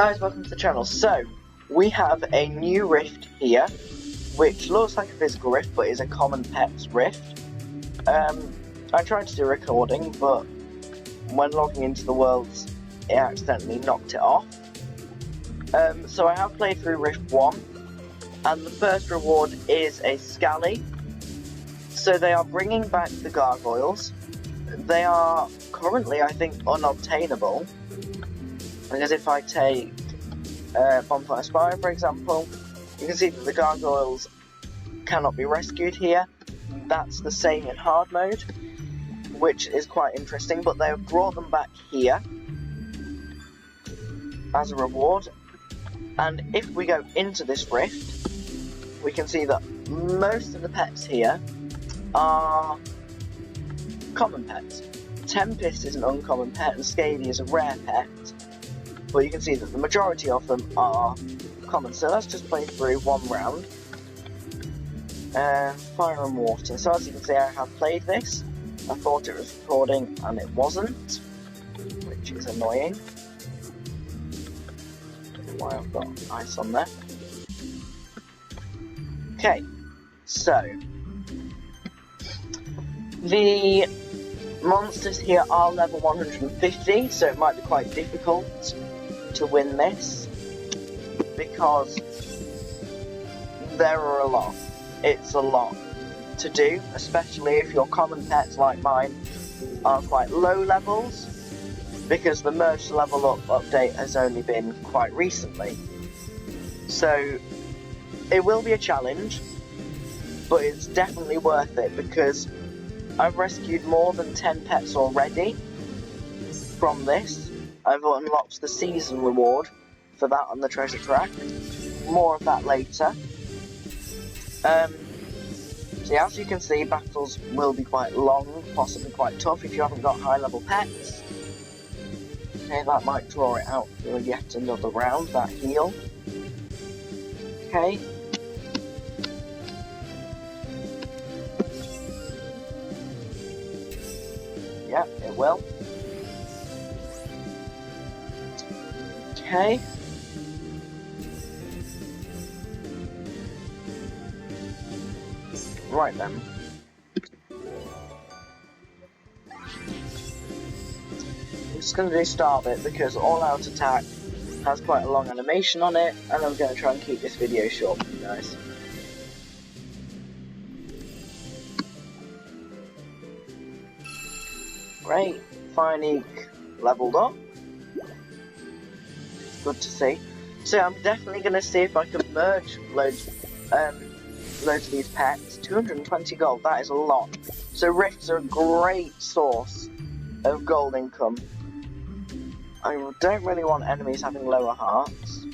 Guys, welcome to the channel. So, we have a new rift here, which looks like a physical rift, but is a common pets rift. I tried to do a recording, but when logging into the worlds, it accidentally knocked it off. So I have played through Rift 1, and the first reward is a Scally. So they are bringing back the gargoyles. They are currently, I think, unobtainable. Because if I take Bonfire Spire, for example, you can see that the gargoyles cannot be rescued here. That's the same in hard mode, which is quite interesting, but they've brought them back here as a reward. And if we go into this rift, we can see that most of the pets here are common pets. Tempest is an uncommon pet and Scady is a rare pet, but you can see that the majority of them are common. So let's just play through one round. Fire and water. So as you can see, I have played this. I thought it was recording and it wasn't, which is annoying. I don't know why I've got ice on there. Okay, so the monsters here are level 150, so it might be quite difficult to win this because there are a lot. It's a lot to do, especially if your common pets like mine are quite low levels, because the merge to level up update has only been quite recently. So it will be a challenge, but it's definitely worth it because I've rescued more than 10 pets already from this. I've unlocked the season reward for that on the treasure track. More of that later. So as you can see, battles will be quite long, possibly quite tough if you haven't got high level pets. Okay, that might draw it out for yet another round, that heal. Okay. Yeah, it will. Okay. Right then. I'm just going to do start bit because all out attack has quite a long animation on it, and I'm going to try and keep this video short for you guys. Great, Fire leveled up. Good to see. So I'm definitely going to see if I can merge loads of these pets. 220 gold, that is a lot. So rifts are a great source of gold income. I don't really want enemies having lower hearts.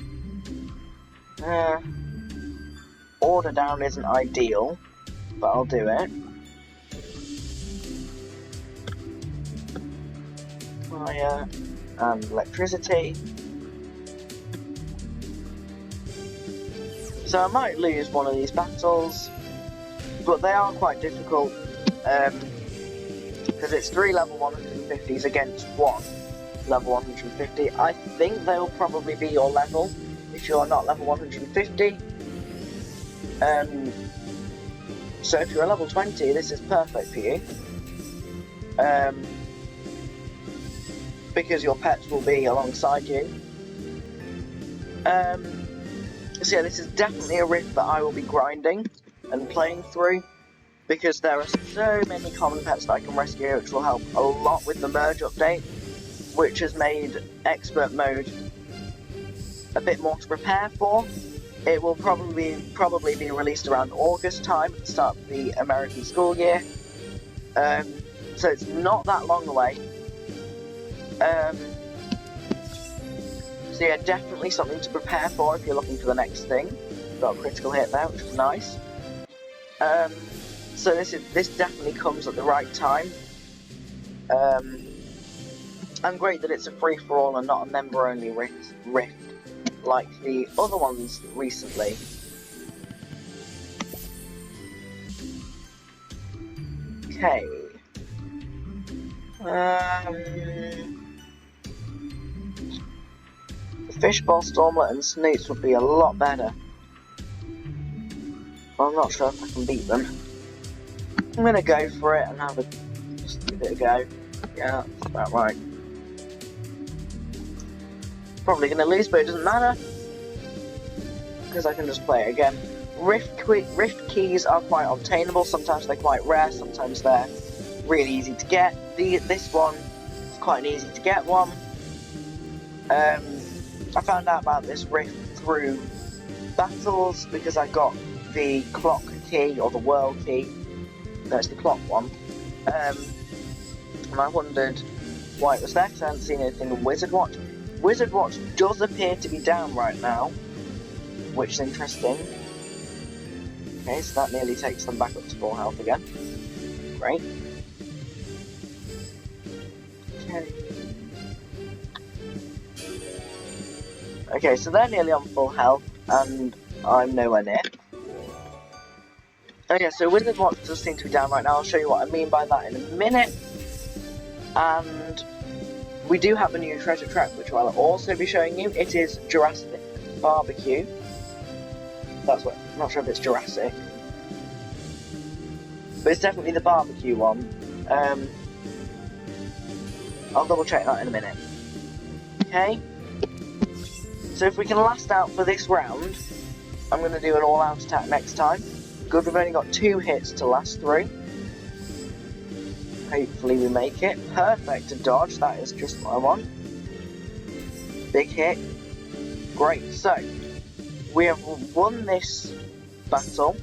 Order down isn't ideal, but I'll do it. Fire and electricity. So I might lose one of these battles, but they are quite difficult because it's 3 level 150s against 1 level 150. I think they'll probably be your level if you're not level 150. So if you're a level 20, this is perfect for you. Because your pets will be alongside you. So yeah, this is definitely a rift that I will be grinding and playing through, because there are so many common pets that I can rescue, which will help a lot with the merge update, which has made expert mode a bit more to prepare for. It will probably be released around August time, at the start of the American school year. So it's not that long away. So yeah, definitely something to prepare for if you're looking for the next thing. Got a critical hit there, which is nice. So this definitely comes at the right time. And great that it's a free-for-all and not a member-only rift, like the other ones recently. Okay. Fishbowl, Stormlet and Snoots would be a lot better. Well, I'm not sure if I can beat them. I'm gonna go for it and just give it a go. Yeah, that's about right. Probably gonna lose, but it doesn't matter, because I can just play it again. Rift keys are quite obtainable. Sometimes they're quite rare, sometimes they're really easy to get. This one is quite an easy to get one. I found out about this rift through battles because I got the clock key or the world key. No, it's the clock one. And I wondered why it was there because I hadn't seen anything in Wizard Watch. Wizard Watch does appear to be down right now, which is interesting. Okay, so that nearly takes them back up to full health again. Great. Okay. Okay, so they're nearly on full health, and I'm nowhere near. Okay, so Wizard Watch does seem to be down right now. I'll show you what I mean by that in a minute. And we do have a new treasure track, which I'll also be showing you. It is Jurassic Barbecue. That's what, I'm not sure if it's Jurassic. But it's definitely the barbecue one. I'll double check that in a minute. Okay. So if we can last out for this round, I'm going to do an all-out attack next time. Good, we've only got 2 hits to last through. Hopefully we make it. Perfect to dodge, that is just what I want. Big hit. Great, so we have won this battle.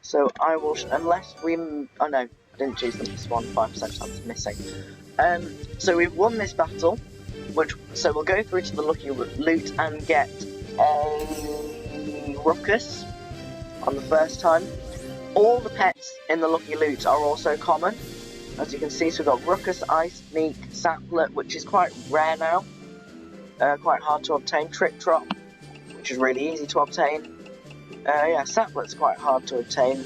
So I will, unless we, oh no, I didn't choose this one, 5% chance of missing. So we've won this battle, so we'll go through to the lucky loot and get a Ruckus on the first time. All the pets in the lucky loot are also common. As you can see, so we've got Ruckus, Ice, Sneak, Saplet, which is quite rare now. Quite hard to obtain. Trick Drop, which is really easy to obtain. Yeah, Saplet's quite hard to obtain.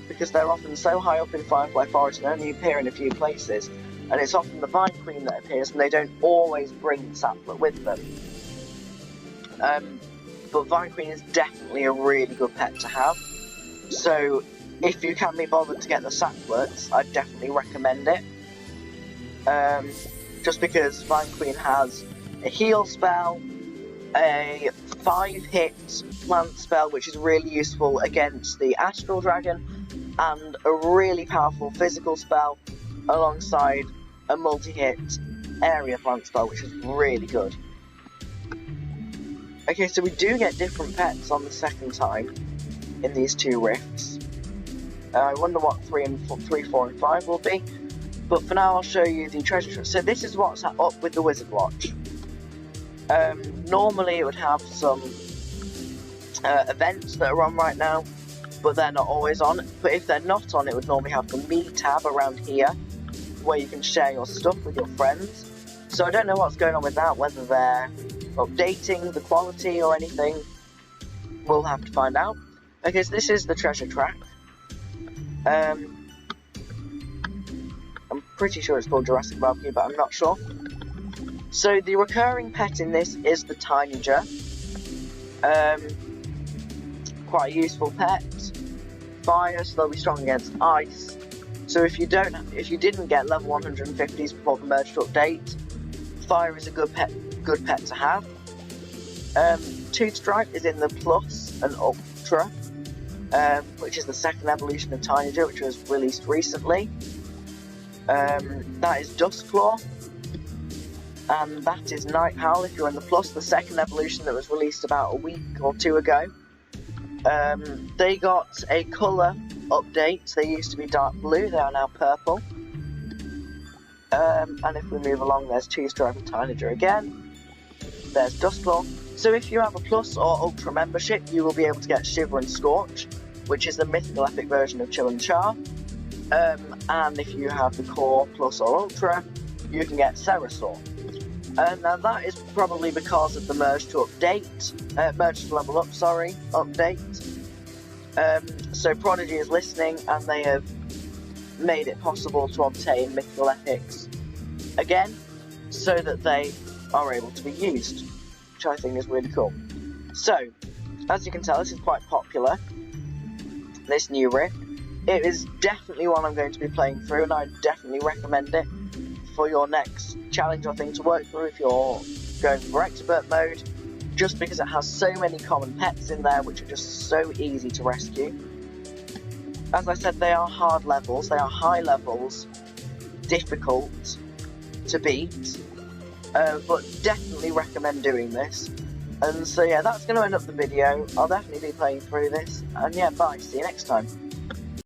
Because they're often so high up in Firefly Forest and only appear in a few places. And it's often the Vine Queen that appears, and they don't always bring the Saplet with them. But Vine Queen is definitely a really good pet to have. So if you can be bothered to get the Saplets, I'd definitely recommend it. Just because Vine Queen has a heal spell, a 5-hit plant spell, which is really useful against the Astral Dragon, and a really powerful physical spell alongside a multi-hit area plant spell, which is really good. Okay, so we do get different pets on the second time in these 2 rifts. I wonder what 3, 4, and 5 will be. But for now, I'll show you the treasure trove. So this is what's up with the Wizard Watch. Normally it would have some events that are on right now, but they're not always on. But if they're not on, it would normally have the Me tab around here, where you can share your stuff with your friends. So I don't know what's going on with that, whether they're updating the quality or anything. We'll have to find out. Okay, so this is the treasure track. I'm pretty sure it's called Jurassic Barbecue, but I'm not sure. So the recurring pet in this is the Tanager. Quite a useful pet. Fire, so they'll be strong against ice. So if you didn't get level 150s before the merged update, Fire is a good pet to have. Tooth Stripe is in the Plus and Ultra, which is the second evolution of Tanager, which was released recently. That is Dustclaw, and that is Night Howl if you're in the Plus, the second evolution that was released about a week or 2 ago. They got a colour update. They used to be dark blue, they are now purple. And if we move along, there's Toothstripe and Tanager again. There's Dustclaw. So if you have a Plus or Ultra membership, you will be able to get Shiver and Scorch, which is the mythical epic version of Chill and Char. And if you have the Core, Plus or Ultra, you can get Serasaur. Now that is probably because of the merge to level up, update. So Prodigy is listening, and they have made it possible to obtain mythical epics again, so that they are able to be used, which I think is really cool. So, as you can tell, this is quite popular, this new rift. It is definitely one I'm going to be playing through, and I definitely recommend it for your next challenge or thing to work through if you're going for expert mode, just because it has so many common pets in there which are just so easy to rescue. As I said, they are hard levels, they are high levels, difficult to beat, but definitely recommend doing this. And so yeah, that's going to end up the video. I'll definitely be playing through this, and yeah, bye, see you next time.